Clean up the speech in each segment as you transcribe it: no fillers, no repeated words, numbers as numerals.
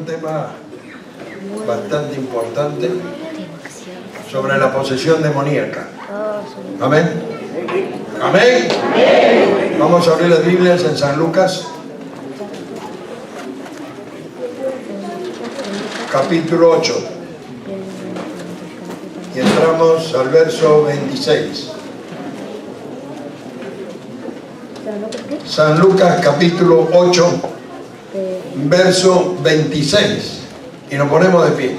un tema bastante importante sobre la posesión demoníaca. Amén. Amén. Vamos a abrir las Biblias en San Lucas, capítulo 8, y entramos al verso 26. San Lucas capítulo 8, verso 26, y nos ponemos de pie.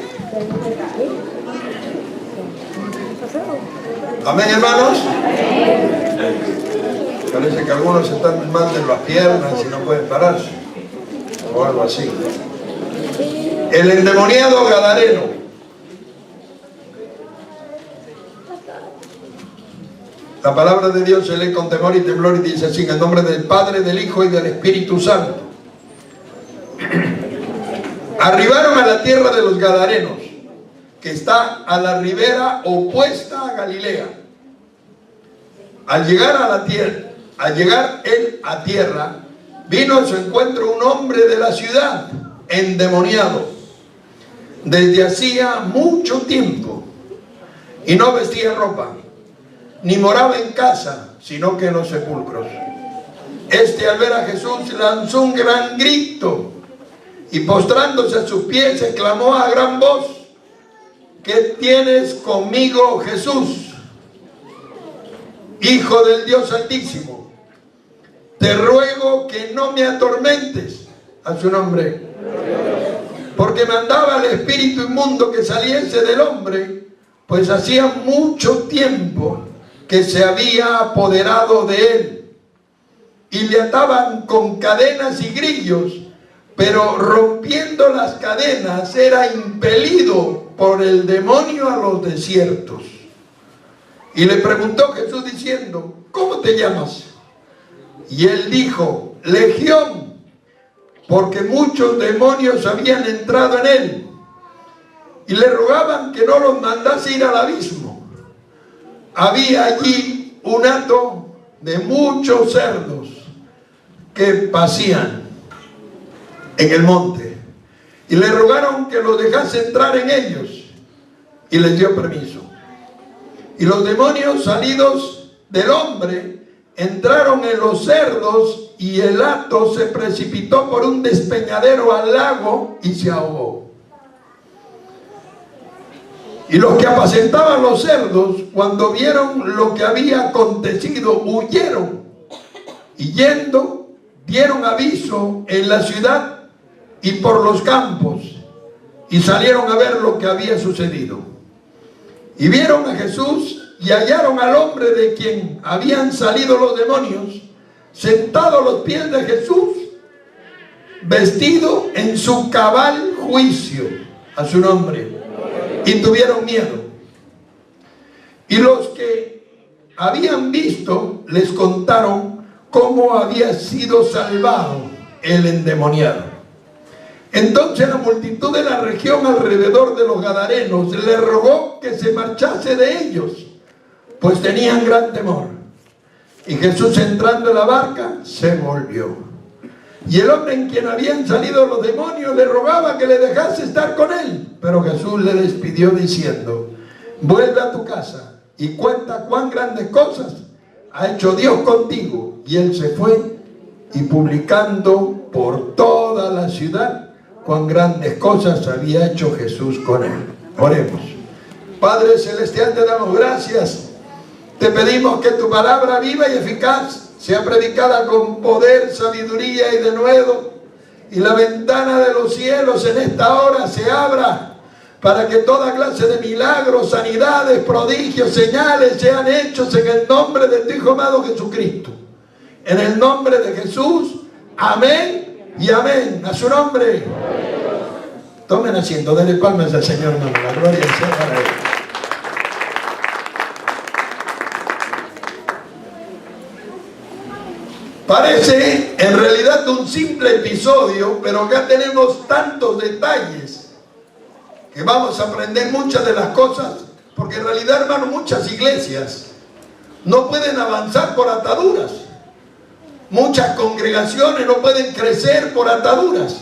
Amén, hermanos. Parece que algunos están mal de las piernas y no pueden pararse, o algo así. El endemoniado gadareno. La palabra de Dios se lee con temor y temblor y dice así: en el nombre del Padre, del Hijo y del Espíritu Santo. Arribaron a la tierra de los Gadarenos, que está a la ribera opuesta a Galilea. Al llegar él a tierra, vino a su encuentro un hombre de la ciudad, endemoniado, desde hacía mucho tiempo, y no vestía ropa, ni moraba en casa, sino que en los sepulcros. Este, al ver a Jesús, lanzó un gran grito, y postrándose a sus pies, exclamó a gran voz: ¿qué tienes conmigo, Jesús, Hijo del Dios Altísimo? Te ruego que no me atormentes. A su nombre. Porque mandaba al espíritu inmundo que saliese del hombre, pues hacía mucho tiempo que se había apoderado de él, y le ataban con cadenas y grillos, pero rompiendo las cadenas era impelido por el demonio a los desiertos. Y le preguntó Jesús diciendo: ¿cómo te llamas? Y él dijo: Legión, porque muchos demonios habían entrado en él, y le rogaban que no los mandase ir al abismo. Había allí un hato de muchos cerdos que pacían en el monte, y le rogaron que los dejase entrar en ellos, y les dio permiso. Y los demonios, salidos del hombre, entraron en los cerdos, y el hato se precipitó por un despeñadero al lago y se ahogó. Y los que apacentaban los cerdos, cuando vieron lo que había acontecido, huyeron, y yendo dieron aviso en la ciudad y por los campos, y salieron a ver lo que había sucedido. Y vieron a Jesús, y hallaron al hombre de quien habían salido los demonios, sentado a los pies de Jesús, vestido en su cabal juicio. A su nombre. Y tuvieron miedo. Y los que habían visto les contaron cómo había sido salvado el endemoniado. Entonces la multitud de la región alrededor de los Gadarenos le rogó que se marchase de ellos, pues tenían gran temor. Y Jesús, entrando en la barca, se volvió. Y el hombre en quien habían salido los demonios le rogaba que le dejase estar con él. Pero Jesús le despidió diciendo: vuelve a tu casa y cuenta cuán grandes cosas ha hecho Dios contigo. Y él se fue, y publicando por toda la ciudad cuán grandes cosas había hecho Jesús con él. Oremos. Padre celestial, te damos gracias. Te pedimos que tu palabra viva y eficaz sea predicada con poder, sabiduría y denuedo, y la ventana de los cielos en esta hora se abra para que toda clase de milagros, sanidades, prodigios, señales sean hechos en el nombre de tu Hijo amado Jesucristo. En el nombre de Jesús, amén y amén. A su nombre. Tomen asiento, denle palmas al Señor, hermano. La gloria sea para él. Parece en realidad un simple episodio, pero acá tenemos tantos detalles que vamos a aprender muchas de las cosas, porque en realidad, hermano, muchas iglesias no pueden avanzar por ataduras. Muchas congregaciones no pueden crecer por ataduras.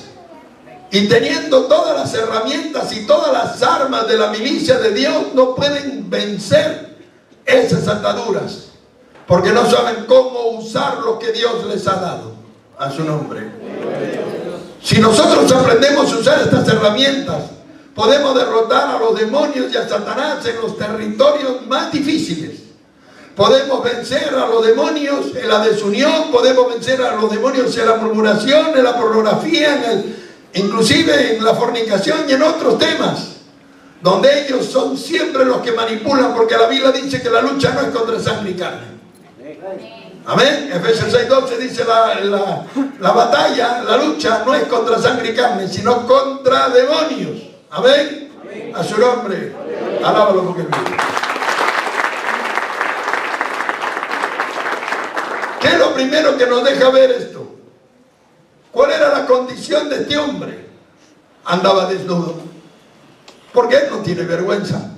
Y teniendo todas las herramientas y todas las armas de la milicia de Dios, no pueden vencer esas ataduras, porque no saben cómo usar lo que Dios les ha dado. A su nombre. Si nosotros aprendemos a usar estas herramientas, podemos derrotar a los demonios y a Satanás en los territorios más difíciles. Podemos vencer a los demonios en la desunión, podemos vencer a los demonios en la murmuración, en la pornografía, inclusive en la fornicación y en otros temas, donde ellos son siempre los que manipulan, porque la Biblia dice que la lucha no es contra sangre y carne. Amén. Efesios 6:12 dice la batalla, la lucha no es contra sangre y carne, sino contra demonios. Amén. A su nombre. Alábalo porque vive. ¿Qué es lo primero que nos deja ver esto? ¿Cuál era la condición de este hombre? Andaba desnudo. Porque él no tiene vergüenza.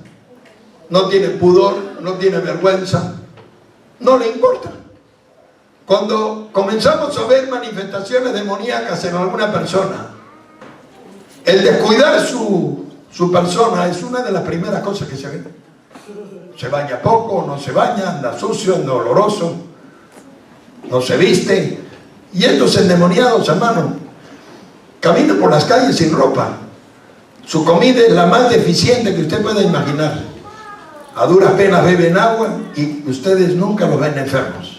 No tiene pudor, no tiene vergüenza. No le importa. Cuando comenzamos a ver manifestaciones demoníacas en alguna persona, el descuidar su persona es una de las primeras cosas que se ve. Se baña poco, no se baña, anda sucio, anda oloroso, no se viste. Y estos endemoniados, hermano, caminan por las calles sin ropa. Su comida es la más deficiente que usted pueda imaginar. A duras penas beben agua y ustedes nunca los ven enfermos.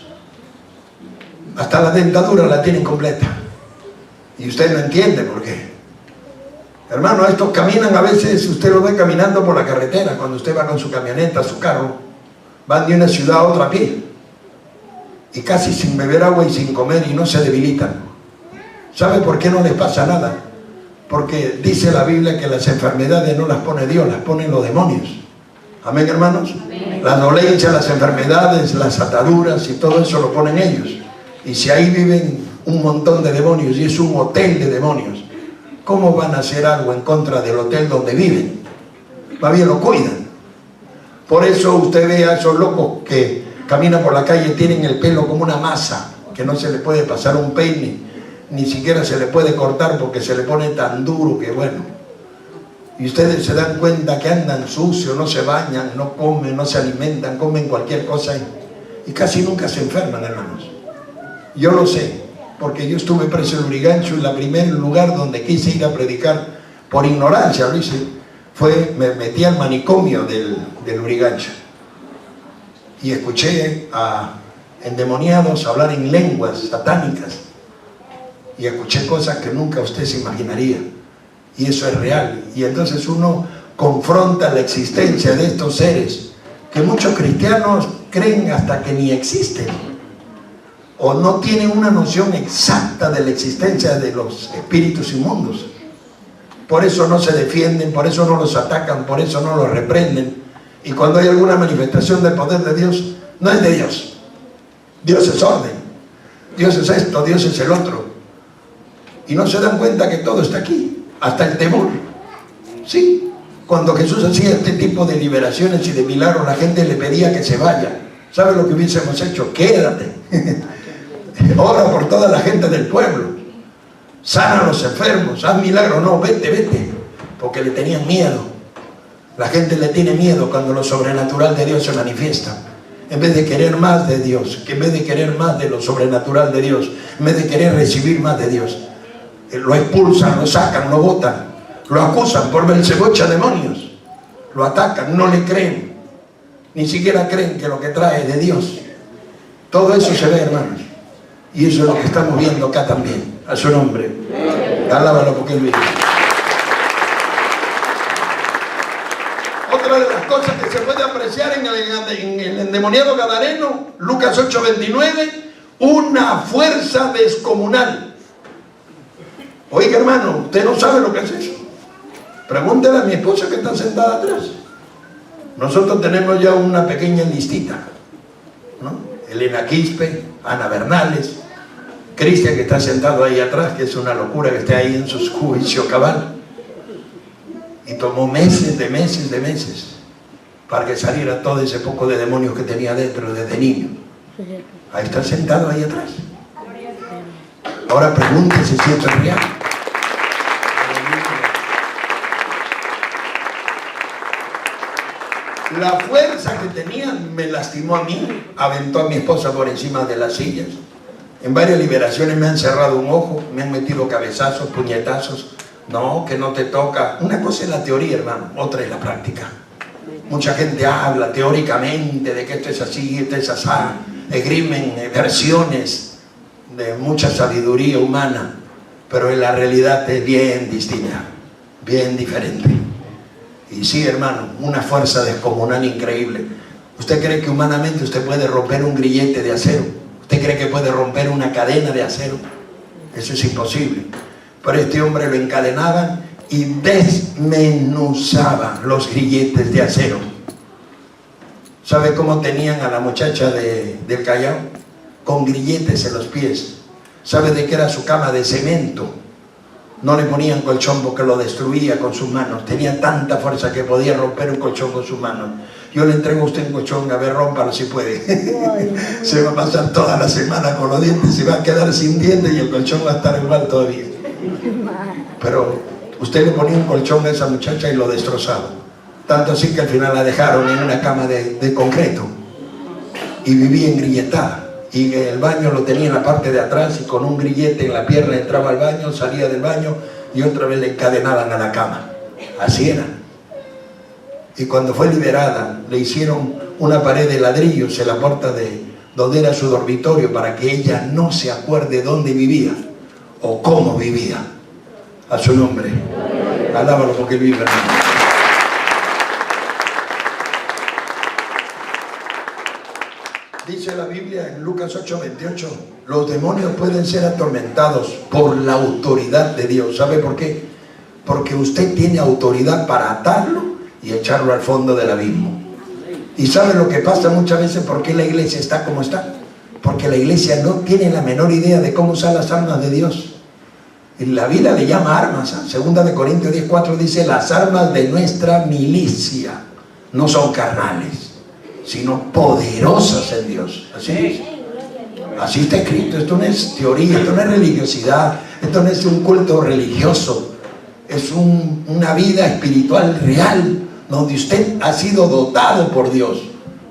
Hasta la dentadura la tienen completa. Y usted no entiende por qué. Hermano, estos caminan a veces, usted los ve caminando por la carretera, cuando usted va con su camioneta, su carro, van de una ciudad a otra a pie. Y casi sin beber agua y sin comer y no se debilitan. ¿Sabe por qué no les pasa nada? Porque dice la Biblia que las enfermedades no las pone Dios, las ponen los demonios. Amén, hermanos. Amén. Las dolencias, las enfermedades, las ataduras y todo eso lo ponen ellos. Y si ahí viven un montón de demonios y es un hotel de demonios, ¿cómo van a hacer algo en contra del hotel donde viven? Más bien lo cuidan. Por eso usted ve a esos locos que caminan por la calle y tienen el pelo como una masa, que no se le puede pasar un peine, ni siquiera se le puede cortar porque se le pone tan duro que bueno. Y ustedes se dan cuenta que andan sucios, no se bañan, no comen, no se alimentan, comen cualquier cosa y casi nunca se enferman, hermanos. Yo lo sé, porque yo estuve preso en Lurigancho y el primer lugar donde quise ir a predicar por ignorancia, lo hice, me metí al manicomio del Lurigancho y escuché a endemoniados hablar en lenguas satánicas y escuché cosas que nunca usted se imaginaría, y eso es real. Y entonces uno confronta la existencia de estos seres que muchos cristianos creen hasta que ni existen, o no tienen una noción exacta de la existencia de los espíritus inmundos. Por eso no se defienden, por eso no los atacan, por eso no los reprenden. Y cuando hay alguna manifestación del poder de Dios, no es de Dios. Dios es orden, Dios es esto, Dios es el otro. Y no se dan cuenta que todo está aquí, hasta el temor. Sí, cuando Jesús hacía este tipo de liberaciones y de milagros, la gente le pedía que se vaya. ¿Sabe lo que hubiésemos hecho? Quédate. Ora por toda la gente del pueblo, sana a los enfermos, haz milagros. No, vete, vete, porque le tenían miedo. La gente le tiene miedo cuando lo sobrenatural de Dios se manifiesta. En vez de querer más de Dios, en vez de querer más de lo sobrenatural de Dios, en vez de querer recibir más de Dios, lo expulsan, lo sacan, lo botan, lo acusan por Belzebú, demonios, lo atacan, no le creen, ni siquiera creen que lo que trae es de Dios. Todo eso se ve, hermanos. Y eso es lo que estamos viendo acá también. A su nombre. Alábalo porque Él vive. Otra de las cosas que se puede apreciar en el endemoniado gadareno, Lucas 8:29, una fuerza descomunal. Oiga, hermano, usted no sabe lo que es eso. Pregúntele a mi esposa que está sentada atrás. Nosotros tenemos ya una pequeña listita, ¿no? Elena Quispe, Ana Bernales, Cristian, que está sentado ahí atrás, que es una locura que esté ahí en su juicio cabal. Y tomó meses para que saliera todo ese poco de demonios que tenía dentro desde niño. Ahí está sentado ahí atrás. Ahora pregúntese si esto es real. La fuerza que tenía me lastimó a mí, aventó a mi esposa por encima de las sillas. En varias liberaciones me han cerrado un ojo, me han metido cabezazos, puñetazos. No, que no te toca. Una cosa es la teoría, hermano, otra es la práctica. Mucha gente habla teóricamente de que esto es así, esto es así, esgrimen versiones de mucha sabiduría humana, pero en la realidad es bien distinta, bien diferente. Y sí, hermano, una fuerza descomunal increíble. ¿Usted cree que humanamente usted puede romper un grillete de acero? ¿Usted cree que puede romper una cadena de acero? Eso es imposible. Pero este hombre lo encadenaban y desmenuzaban los grilletes de acero. ¿Sabe cómo tenían a la muchacha del Callao? Con grilletes en los pies. ¿Sabe de qué era su cama? De cemento. No le ponían colchón porque lo destruía con sus manos. Tenía tanta fuerza que podía romper un colchón con sus manos. Yo le entrego a usted un colchón, a ver, rómpalo si puede. Se va a pasar toda la semana con los dientes, se va a quedar sin dientes y el colchón va a estar igual todavía. Pero usted le ponía un colchón a esa muchacha y lo destrozaba. Tanto así que al final la dejaron en una cama de concreto y vivía engrilletada. Y el baño lo tenía en la parte de atrás y con un grillete en la pierna entraba al baño, salía del baño y otra vez le encadenaban a la cama. Así era. Y cuando fue liberada le hicieron una pared de ladrillos en la puerta de donde era su dormitorio para que ella no se acuerde dónde vivía o cómo vivía. A su nombre. Alábalo porque él vive, hermano. Dice la Biblia en Lucas 8:28, los demonios pueden ser atormentados por la autoridad de Dios. ¿Sabe por qué? Porque usted tiene autoridad para atarlo y echarlo al fondo del abismo. ¿Y sabe lo que pasa muchas veces? ¿Por qué la iglesia está como está? Porque la iglesia no tiene la menor idea de cómo usar las armas de Dios. Y la Biblia le llama armas. Segunda de Corintios 10:4 dice, las armas de nuestra milicia no son carnales, sino poderosas en Dios. Así dice. Así está escrito. Esto no es teoría, esto no es religiosidad, esto no es un culto religioso. Es una vida espiritual real, donde usted ha sido dotado por Dios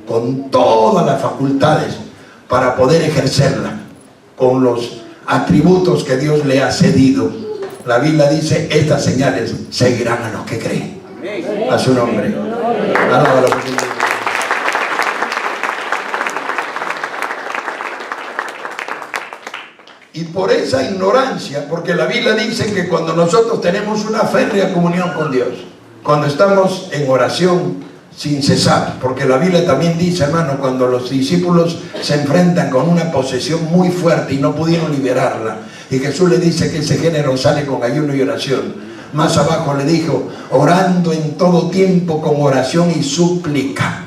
con todas las facultades para poder ejercerla, con los atributos que Dios le ha cedido. La Biblia dice, estas señales seguirán a los que creen. A su nombre. Alábalo. Y por esa ignorancia, porque la Biblia dice que cuando nosotros tenemos una férrea comunión con Dios, cuando estamos en oración sin cesar, porque la Biblia también dice, hermano, cuando los discípulos se enfrentan con una posesión muy fuerte y no pudieron liberarla, y Jesús le dice que ese género sale con ayuno y oración. Más abajo le dijo, orando en todo tiempo con oración y súplica.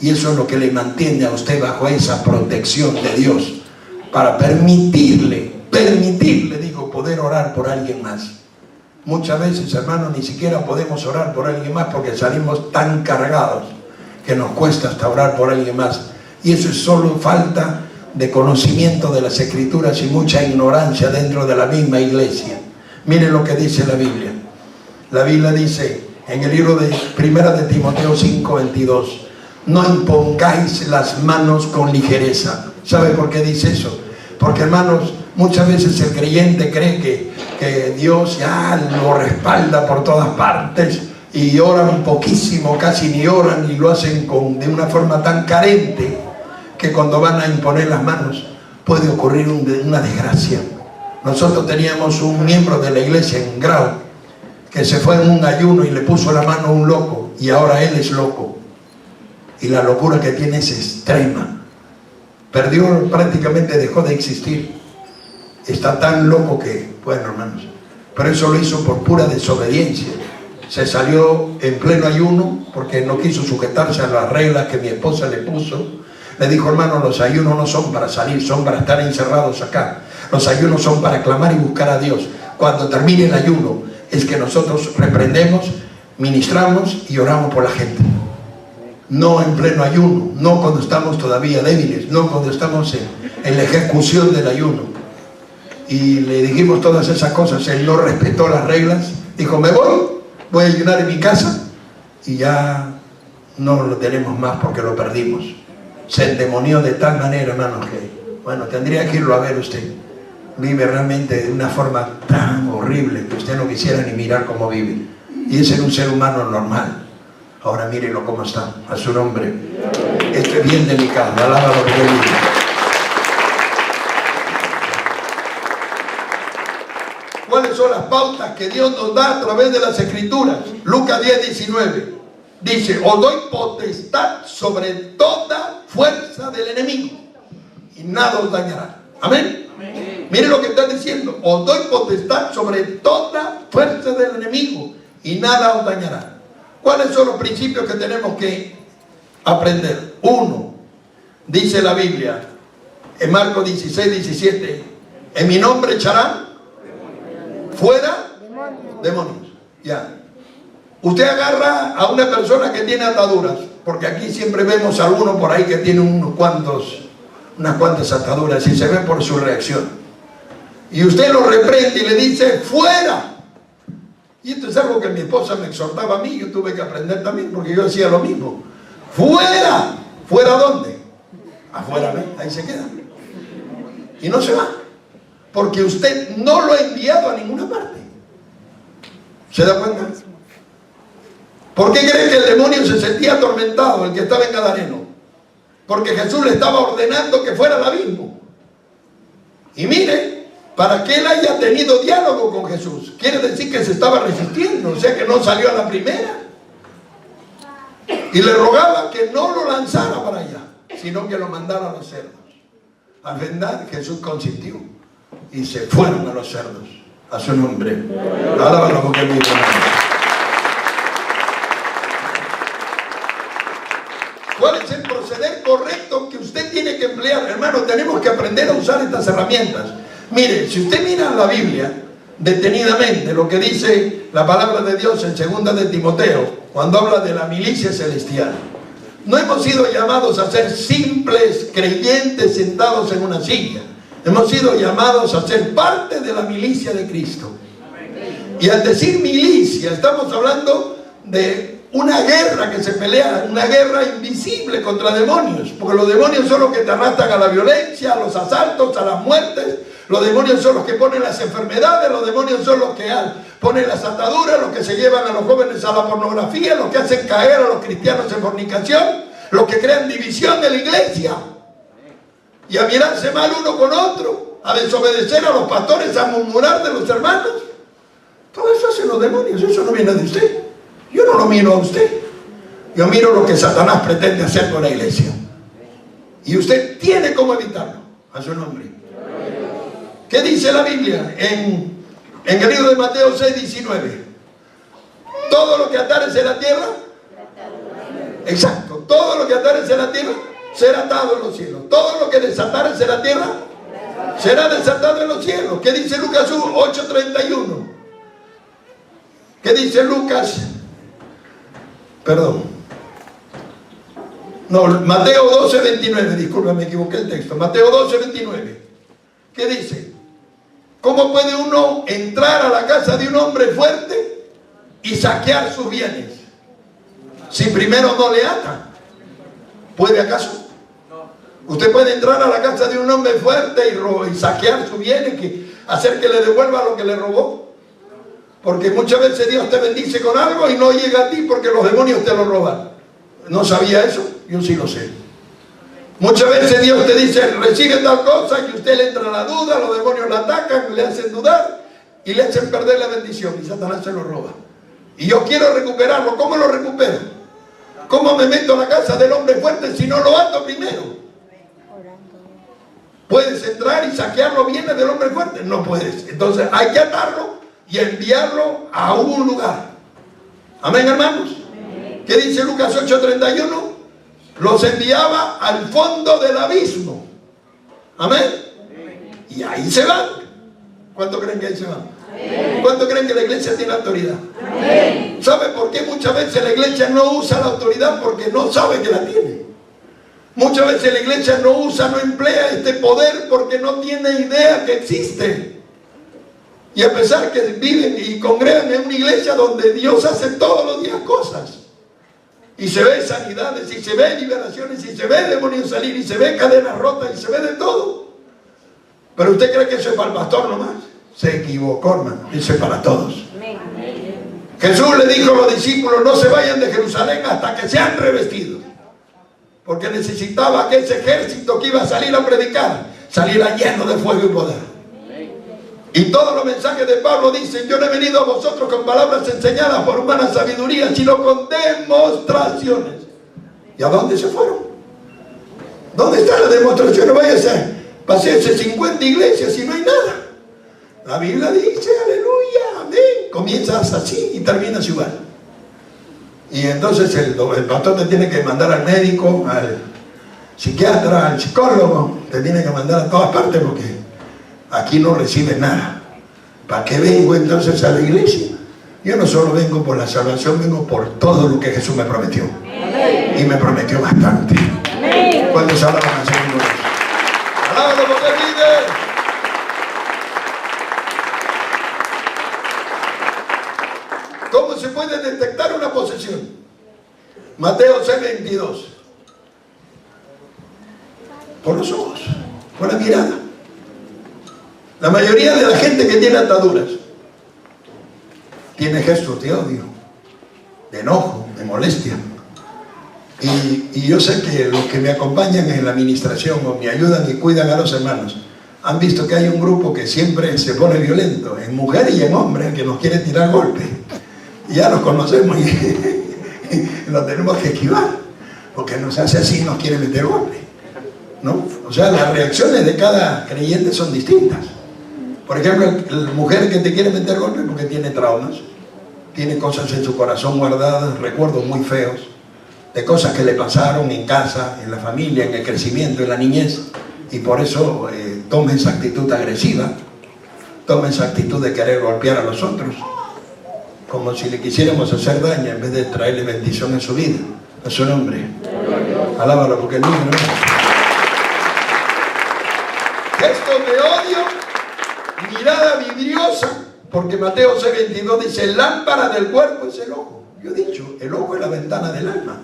Y eso es lo que le mantiene a usted bajo esa protección de Dios, para permitirle, digo, poder orar por alguien más. Muchas veces, hermanos, ni siquiera podemos orar por alguien más porque salimos tan cargados que nos cuesta hasta orar por alguien más. Y eso es solo falta de conocimiento de las Escrituras y mucha ignorancia dentro de la misma iglesia. Miren lo que dice la Biblia. La Biblia dice en el libro de Primera de Timoteo 5:22, no impongáis las manos con ligereza. ¿Sabe por qué dice eso? Porque, hermanos, muchas veces el creyente cree que Dios ya lo respalda por todas partes y oran poquísimo, casi ni oran, y lo hacen de una forma tan carente que cuando van a imponer las manos puede ocurrir una desgracia. Nosotros teníamos un miembro de la iglesia en Grau que se fue en un ayuno y le puso la mano a un loco, y ahora él es loco y la locura que tiene es extrema. Perdió, prácticamente dejó de existir. Está tan loco que, bueno, hermanos, pero eso lo hizo por pura desobediencia. Se salió en pleno ayuno porque no quiso sujetarse a las reglas que mi esposa le puso. Le dijo, hermano, los ayunos no son para salir, son para estar encerrados acá. Los ayunos son para clamar y buscar a Dios. Cuando termine el ayuno es que nosotros reprendemos, ministramos y oramos por la gente. No en pleno ayuno, no cuando estamos todavía débiles, no cuando estamos en la ejecución del ayuno. Y le dijimos todas esas cosas, él no respetó las reglas, dijo, me voy a ayunar en mi casa, y ya no lo tenemos más porque lo perdimos. Se endemonió de tal manera, hermanos, que, bueno, tendría que irlo a ver usted. Vive realmente de una forma tan horrible que usted no quisiera ni mirar cómo vive. Y ese era un ser humano normal. Ahora mírenlo cómo está, a su nombre. Esto es bien delicado, alábalo que vive. ¿Cuáles son las pautas que Dios nos da a través de las Escrituras? Lucas 10:19 dice: os doy potestad sobre toda fuerza del enemigo y nada os dañará. Amén. Miren lo que está diciendo: os doy potestad sobre toda fuerza del enemigo y nada os dañará. ¿Cuáles son los principios que tenemos que aprender? Uno, dice la Biblia en Marcos 16:17: en mi nombre echarán fuera demonios. Ya. Usted agarra a una persona que tiene ataduras, porque aquí siempre vemos a alguno por ahí que tiene unas cuantas ataduras y se ve por su reacción. Y usted lo reprende y le dice: fuera. Y esto es algo que mi esposa me exhortaba a mí, yo tuve que aprender también, porque yo hacía lo mismo. ¡Fuera! ¿Fuera dónde? Afuera, ¿ve? Ahí se queda. Y no se va. Porque usted no lo ha enviado a ninguna parte. ¿Se da cuenta? ¿Por qué cree que el demonio se sentía atormentado, el que estaba en Gadareno? Porque Jesús le estaba ordenando que fuera al abismo. Y mire, para que él haya tenido diálogo con Jesús, quiere decir que se estaba resistiendo, o sea que no salió a la primera. Y le rogaba que no lo lanzara para allá, sino que lo mandara a los cerdos. Al final Jesús consintió y se fueron a los cerdos, a su nombre. Alábalo porque vive. ¿Cuál es el proceder correcto que usted tiene que emplear? Hermano, tenemos que aprender a usar estas herramientas. Mire, si usted mira en la Biblia detenidamente lo que dice la palabra de Dios en 2 de Timoteo, cuando habla de la milicia celestial, no hemos sido llamados a ser simples creyentes sentados en una silla. Hemos sido llamados a ser parte de la milicia de Cristo. Y al decir milicia, estamos hablando de una guerra que se pelea, una guerra invisible contra demonios, porque los demonios son los que te arrastran a la violencia, a los asaltos, a las muertes. Los demonios son los que ponen las enfermedades, los demonios son los que ponen las ataduras, los que se llevan a los jóvenes a la pornografía, los que hacen caer a los cristianos en fornicación, los que crean división en la iglesia y a mirarse mal uno con otro, a desobedecer a los pastores, a murmurar de los hermanos. Todo eso hacen los demonios, eso no viene de usted. Yo no lo miro a usted, yo miro lo que Satanás pretende hacer con la iglesia. Y usted tiene cómo evitarlo, a su nombre. ¿Qué dice la Biblia en el libro de Mateo 6:19? Todo lo que atares en la tierra, exacto, todo lo que atares en la tierra será atado en los cielos. Todo lo que desatares en la tierra será desatado en los cielos. ¿Qué dice Lucas 8:31? ¿Qué dice Lucas? Perdón. No, Mateo 12:29, disculpa, me equivoqué el texto. Mateo 12:29. ¿Qué dice? ¿Cómo puede uno entrar a la casa de un hombre fuerte y saquear sus bienes si primero no le ata? ¿Puede acaso? Usted puede entrar a la casa de un hombre fuerte y saquear sus bienes, hacer que le devuelva lo que le robó. Porque muchas veces Dios te bendice con algo y no llega a ti porque los demonios te lo roban. ¿No sabía eso? Yo sí lo sé. Muchas veces Dios te dice: recibe tal cosa, y usted le entra la duda, los demonios le atacan, le hacen dudar y le hacen perder la bendición y Satanás se lo roba. Y yo quiero recuperarlo. ¿Cómo lo recupero? ¿Cómo me meto a la casa del hombre fuerte si no lo ato primero? ¿Puedes entrar y saquear los bienes del hombre fuerte? No puedes. Entonces hay que atarlo y enviarlo a un lugar. Amén, hermanos. ¿Qué dice Lucas 8:31? Los enviaba al fondo del abismo. Amén. Y ahí se van. ¿Cuánto creen que ahí se van? ¿Cuánto creen que la iglesia tiene autoridad? ¿Sabe por qué muchas veces la iglesia no usa la autoridad? Porque no sabe que la tiene. Muchas veces la iglesia no emplea este poder porque no tiene idea que existe. Y a pesar que viven y congregan en una iglesia donde Dios hace todos los días cosas, y se ve sanidades, y se ve liberaciones, y se ve demonios salir, y se ve cadenas rotas, y se ve de todo. Pero usted cree que eso es para el pastor nomás. Se equivocó, hermano. Eso es para todos. Jesús le dijo a los discípulos: no se vayan de Jerusalén hasta que sean revestidos, porque necesitaba que ese ejército que iba a salir a predicar saliera lleno de fuego y poder. Y todos los mensajes de Pablo dicen: yo no he venido a vosotros con palabras enseñadas por humana sabiduría, sino con demostraciones. ¿Y a dónde se fueron? ¿Dónde están las demostraciones? Váyase, paséese 50 iglesias y no hay nada. La Biblia dice: aleluya, amén. Comienzas así y terminas igual. Y entonces el pastor te tiene que mandar al médico, al psiquiatra, al psicólogo, te tiene que mandar a todas partes, porque aquí no recibes nada. ¿Para qué vengo entonces a la iglesia? Yo no solo vengo por la salvación, vengo por todo lo que Jesús me prometió. Amén. Y me prometió bastante. ¿Cuántos alaban al Señor? ¡Alábalo porque vive! ¿Cómo se puede detectar una posesión? Mateo 6:22. Por los ojos, por la mirada. La mayoría de la gente que tiene ataduras tiene gestos de odio, de enojo, de molestia. Y yo sé que los que me acompañan en la administración o me ayudan y cuidan a los hermanos han visto que hay un grupo que siempre se pone violento, en mujeres y en hombres, que nos quiere tirar golpes. Y ya los conocemos y lo tenemos que esquivar, porque nos hace así, nos quiere meter golpes, ¿no? O sea, las reacciones de cada creyente son distintas. Por ejemplo, la mujer que te quiere meter golpes porque tiene traumas, tiene cosas en su corazón guardadas, recuerdos muy feos, de cosas que le pasaron en casa, en la familia, en el crecimiento, en la niñez, y por eso toma esa actitud agresiva, toma esa actitud de querer golpear a los otros, como si le quisiéramos hacer daño en vez de traerle bendición a su vida, a su nombre. Alábalo porque el número es. Gestos de odio, mirada vidriosa, porque Mateo 6:22 dice: lámpara del cuerpo es el ojo. Yo he dicho, el ojo es la ventana del alma.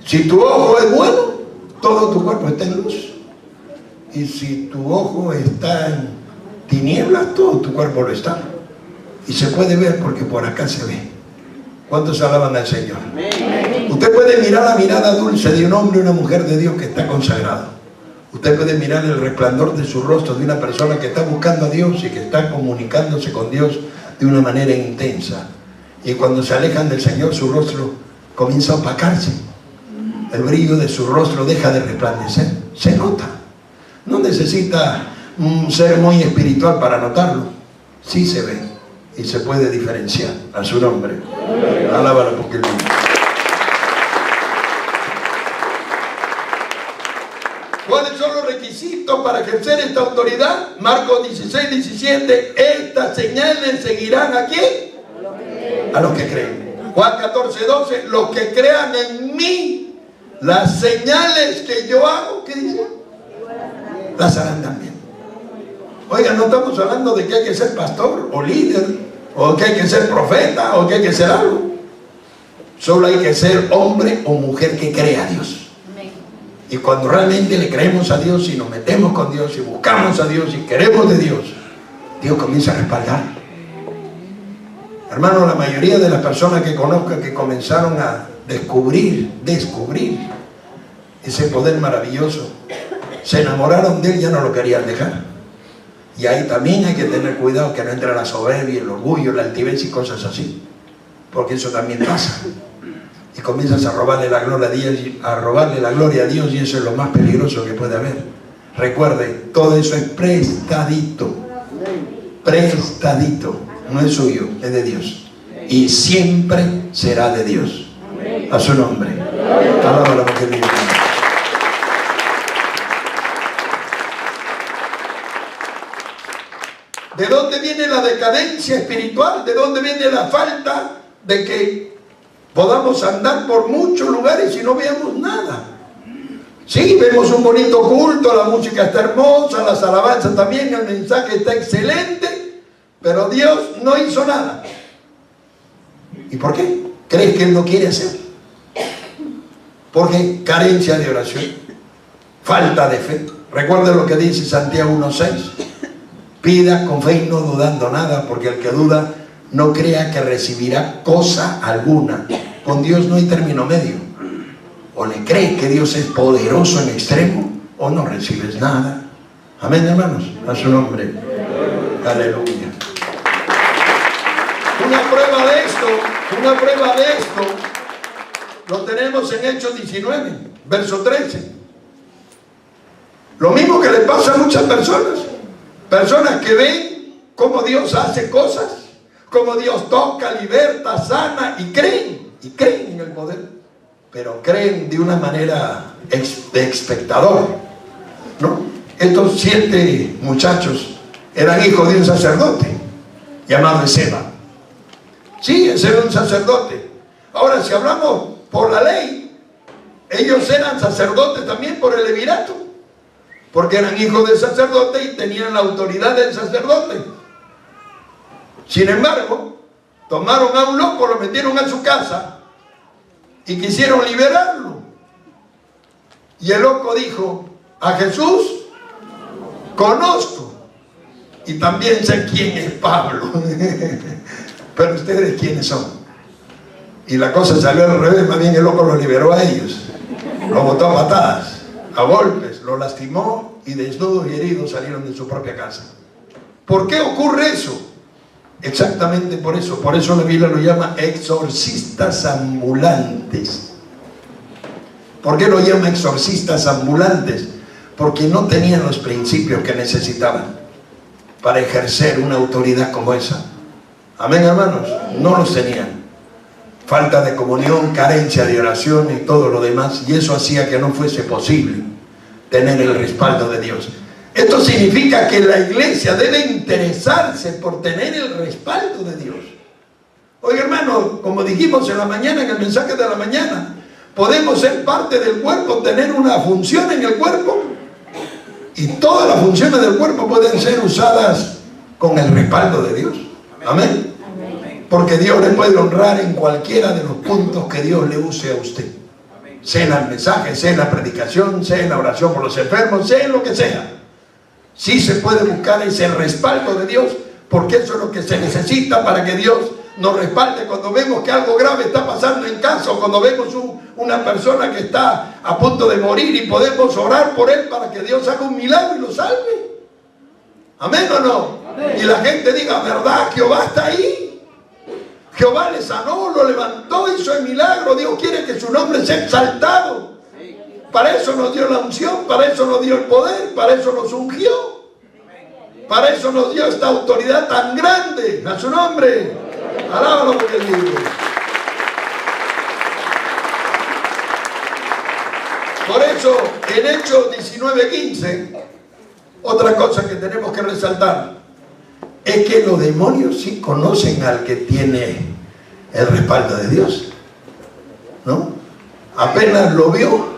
Si tu ojo es bueno, todo tu cuerpo está en luz. Y si tu ojo está en tinieblas, todo tu cuerpo lo está. Y se puede ver porque por acá se ve. ¿Cuántos alaban al Señor? Usted puede mirar la mirada dulce de un hombre o una mujer de Dios que está consagrado. Usted puede mirar el resplandor de su rostro de una persona que está buscando a Dios y que está comunicándose con Dios de una manera intensa. Y cuando se alejan del Señor, su rostro comienza a opacarse. El brillo de su rostro deja de resplandecer. Se nota. No necesita ser muy espiritual para notarlo. Sí se ve y se puede diferenciar. A su nombre. Alábalo porque él vive. ¿Cuáles son los requisitos para ejercer esta autoridad? Marcos 16:17. Estas señales seguirán ¿a quién? A los que creen. Juan 14:12. Los que crean en mí, las señales que yo hago, ¿qué dice? Las harán también. Oiga, no estamos hablando de que hay que ser pastor o líder, o que hay que ser profeta, o que hay que ser algo. Solo hay que ser hombre o mujer que crea a Dios. Y cuando realmente le creemos a Dios y nos metemos con Dios y buscamos a Dios y queremos de Dios, Dios comienza a respaldar. Hermano, la mayoría de las personas que conozco que comenzaron a descubrir ese poder maravilloso, se enamoraron de él y ya no lo querían dejar. Y ahí también hay que tener cuidado que no entre la soberbia, el orgullo, la altivez y cosas así, porque eso también pasa. Y comienzas a robarle la gloria a Dios, y eso es lo más peligroso que puede haber. Recuerde, todo eso es prestadito. Prestadito. No es suyo, es de Dios. Y siempre será de Dios. A su nombre. Alábalo porque vive. ¿De dónde viene la decadencia espiritual? ¿De dónde viene la falta de que podamos andar por muchos lugares y no veamos nada? Sí, vemos un bonito culto, la música está hermosa, las alabanzas también, el mensaje está excelente, pero Dios no hizo nada. ¿Y por qué? ¿Crees que Él no quiere hacer? ¿Por qué? Carencia de oración, falta de fe. Recuerden lo que dice Santiago 1:6. Pida con fe y no dudando nada, porque el que duda no crea que recibirá cosa alguna. Con Dios no hay término medio. O le crees que Dios es poderoso en extremo, o no recibes nada. Amén, hermanos, a su nombre. Aleluya. Una prueba de esto lo tenemos en Hechos 19, verso 13. Lo mismo que le pasa a muchas personas que ven cómo Dios hace cosas, cómo Dios toca, liberta, sana, y creen en el poder, pero creen de una manera de espectador, ¿no? Estos 7 muchachos eran hijos de un sacerdote llamado Esceva. Sí, ese era un sacerdote. Ahora, si hablamos por la ley, ellos eran sacerdotes también por el levirato, porque eran hijos del sacerdote y tenían la autoridad del sacerdote. Sin embargo, tomaron a un loco, lo metieron a su casa y quisieron liberarlo. Y el loco dijo: a Jesús conozco y también sé quién es Pablo. Pero ustedes, ¿quiénes son? Y la cosa salió al revés. Más bien el loco los liberó a ellos, los botó a patadas, a golpes, los lastimó, y desnudos y heridos salieron de su propia casa. ¿Por qué ocurre eso? Exactamente por eso. Por eso la Biblia lo llama exorcistas ambulantes. ¿Por qué lo llama exorcistas ambulantes? Porque no tenían los principios que necesitaban para ejercer una autoridad como esa. Amén, hermanos. No los tenían. Falta de comunión, carencia de oración y todo lo demás, y eso hacía que no fuese posible tener el respaldo de Dios. Esto significa que la iglesia debe interesarse por tener el respaldo de Dios. Oye, hermano, como dijimos en la mañana, en el mensaje de la mañana, podemos ser parte del cuerpo, tener una función en el cuerpo, y todas las funciones del cuerpo pueden ser usadas con el respaldo de Dios. Amén. Porque Dios le puede honrar en cualquiera de los puntos que Dios le use a usted. Sea en el mensaje, sea en la predicación, sea en la oración por los enfermos, sea en lo que sea. Sí se puede buscar ese respaldo de Dios, porque eso es lo que se necesita para que Dios nos respalde cuando vemos que algo grave está pasando en casa, o cuando vemos una persona que está a punto de morir y podemos orar por él para que Dios haga un milagro y lo salve. ¿Amén o no? Amén. Y la gente diga: ¿verdad? Jehová está ahí. Jehová le sanó, lo levantó, hizo el milagro. Dios quiere que su nombre sea exaltado. Para eso nos dio la unción, para eso nos dio el poder, para eso nos ungió, para eso nos dio esta autoridad tan grande. A su nombre, alábalo porque es libre. Por eso, en Hechos 19:15, otra cosa que tenemos que resaltar es que los demonios sí conocen al que tiene el respaldo de Dios, ¿no? Apenas lo vio: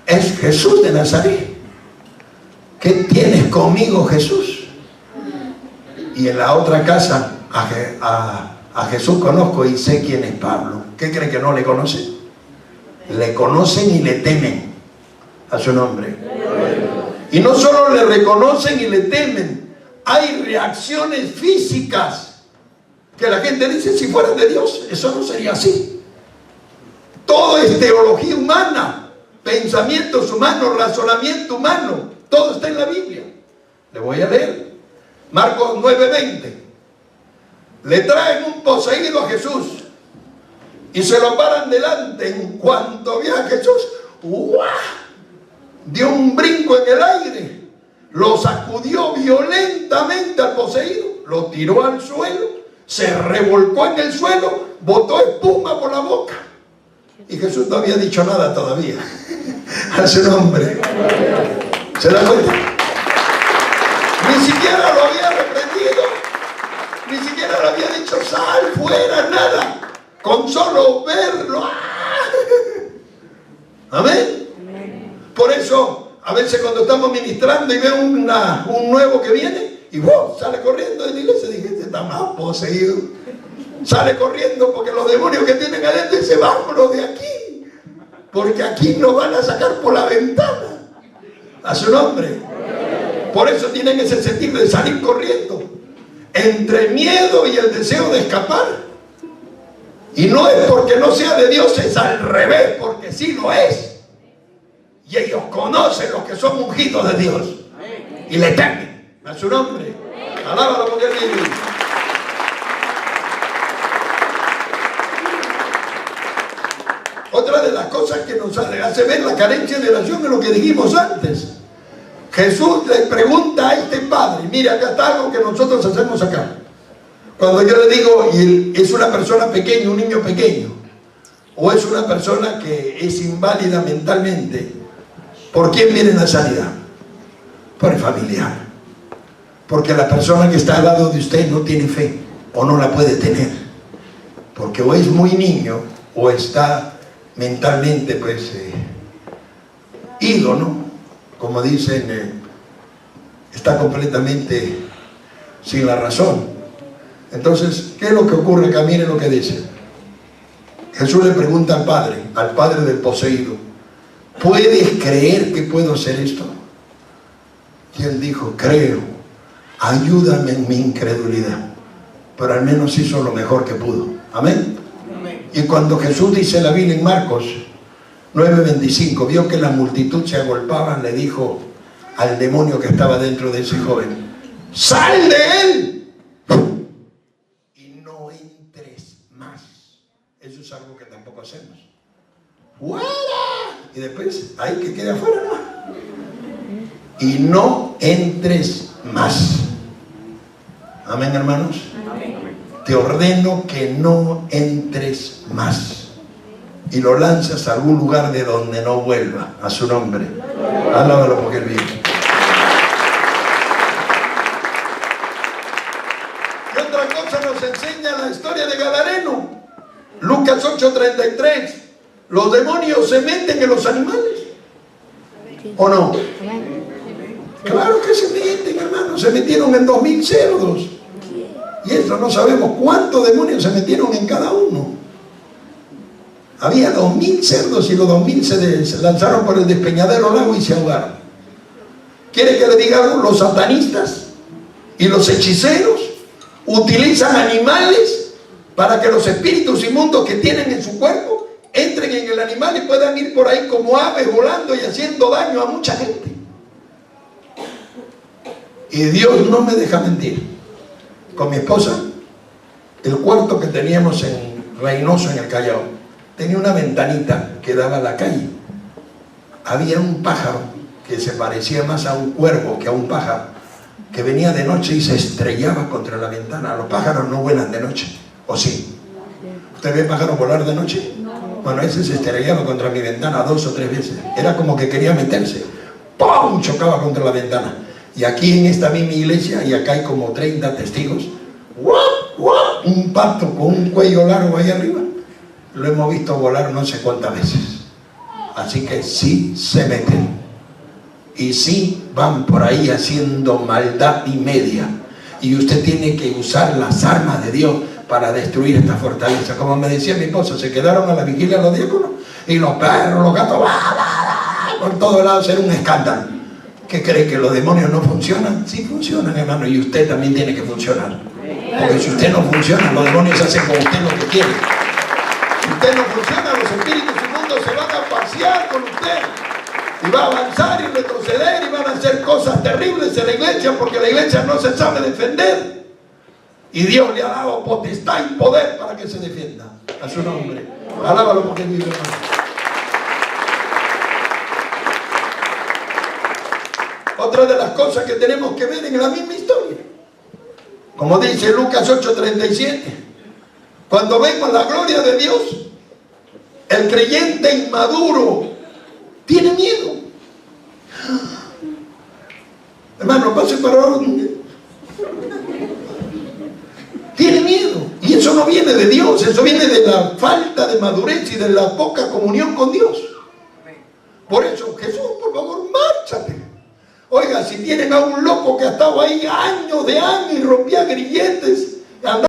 es Jesús de Nazaret. ¿Qué tienes conmigo, Jesús? Y en la otra casa, a Jesús conozco y sé quién es Pablo. ¿Qué cree que no le conocen? Le conocen y le temen a su nombre. Y no solo le reconocen y le temen, hay reacciones físicas que la gente dice: si fuera de Dios, eso no sería así. Todo es teología humana, pensamientos humanos, razonamiento humano. Todo está en la Biblia. Le voy a leer Marcos 9:20. Le traen un poseído a Jesús y se lo paran delante. En cuanto vio a Jesús, ¡uah!, dio un brinco en el aire, lo sacudió violentamente al poseído, lo tiró al suelo, se revolcó en el suelo, botó espuma por la boca, y Jesús no había dicho nada todavía. A su nombre. ¿Se da cuenta? Ni siquiera lo había reprendido, ni siquiera le había dicho: sal fuera, nada. Con solo verlo. Amén. Por eso, a veces cuando estamos ministrando y veo un nuevo que viene, y ¡wow!, sale corriendo de la iglesia. Dije: este está más poseído. Sale corriendo porque los demonios que tienen adentro dicen: vámonos de aquí. porque aquí nos van a sacar por la ventana. A su nombre. Por eso tienen ese sentir de salir corriendo, entre miedo y el deseo de escapar. Y no es porque no sea de Dios, es al revés, porque sí lo es. Y ellos conocen los que son ungidos de Dios y le temen a su nombre. Alábalo porque Él vive. Otra de las cosas que nos hace ver la carencia de oración es lo que dijimos antes. Jesús le pregunta a este padre, mire, acá está algo que nosotros hacemos acá. Cuando yo le digo, y es una persona pequeña, un niño pequeño, o es una persona que es inválida mentalmente, ¿por quién viene la sanidad? Por el familiar. Porque la persona que está al lado de usted no tiene fe, o no la puede tener. Porque o es muy niño, o está mentalmente, pues, ido, ¿no? Como dicen, está completamente sin la razón. Entonces, ¿qué es lo que ocurre acá? Miren lo que dice. Jesús le pregunta al padre del poseído, ¿puedes creer que puedo hacer esto? Y él dijo, creo, ayúdame en mi incredulidad. Pero al menos hizo lo mejor que pudo. Amén. Amén. Y cuando Jesús dice la Biblia en Marcos 9:25, vio que la multitud se agolpaban, le dijo al demonio que estaba dentro de ese joven, ¡sal de él! Y no entres más. Eso es algo que tampoco hacemos. ¡Fuera! Y después, ahí que quede afuera, ¿no? Y no entres más. Amén, hermanos. Amén. Te ordeno que no entres más. Y lo lanzas a algún lugar de donde no vuelva. A su nombre. Alábalo porque Él vive. Y otra cosa nos enseña la historia de Gadareno. Lucas 8:33. Los demonios se meten en los animales. ¿O no? Claro que se meten, hermano. Se metieron en 2000 cerdos. Y eso no sabemos cuántos demonios se metieron en cada uno. Había 2000 cerdos y los 2000 se lanzaron por el despeñadero lago y se ahogaron. ¿Quiere que le diga algo? Los satanistas y los hechiceros utilizan animales para que los espíritus inmundos que tienen en su cuerpo entren en el animal y puedan ir por ahí como aves volando y haciendo daño a mucha gente. Y Dios no me deja mentir. Con mi esposa, el cuarto que teníamos en Reynoso, en el Callao, tenía una ventanita que daba a la calle. Había un pájaro que se parecía más a un cuervo que a un pájaro, que venía de noche y se estrellaba contra la ventana. Los pájaros no vuelan de noche, ¿o sí? ¿Usted ve pájaros volar de noche? Bueno, ese se estrellaba contra mi ventana 2 o 3 veces. Era como que quería meterse. ¡Pum! Chocaba contra la ventana. Y aquí en esta misma iglesia, y acá hay como 30 testigos, ¡guap, guap! Un pato con un cuello largo ahí arriba. Lo hemos visto volar no sé cuántas veces. Así que sí se meten. Y sí van por ahí haciendo maldad y media. Y usted tiene que usar las armas de Dios para destruir esta fortaleza. Como me decía mi esposa, se quedaron a la vigilia los diáconos y los perros, los gatos, por todos lados era un escándalo. ¿Qué cree que los demonios no funcionan? Sí funcionan, hermano, y usted también tiene que funcionar. Porque si usted no funciona, los demonios hacen con usted lo que quieren. Si usted no funciona, los espíritus inmundos se van a pasear con usted. Y va a avanzar y retroceder y van a hacer cosas terribles en la iglesia porque la iglesia no se sabe defender. Y Dios le ha dado potestad y poder para que se defienda. A su nombre. Alábalo porque es mi hermano. Otra de las cosas que tenemos que ver en la misma historia, como dice Lucas 8:37, cuando vemos la gloria de Dios, el creyente inmaduro tiene miedo. Hermano, pase para ahora. Tiene miedo. Y eso no viene de Dios, eso viene de la falta de madurez y de la poca comunión con Dios. Por eso, Jesús, por favor, márchate. Oiga, si tienen a un loco que ha estado ahí años de años y rompía grilletes, andaba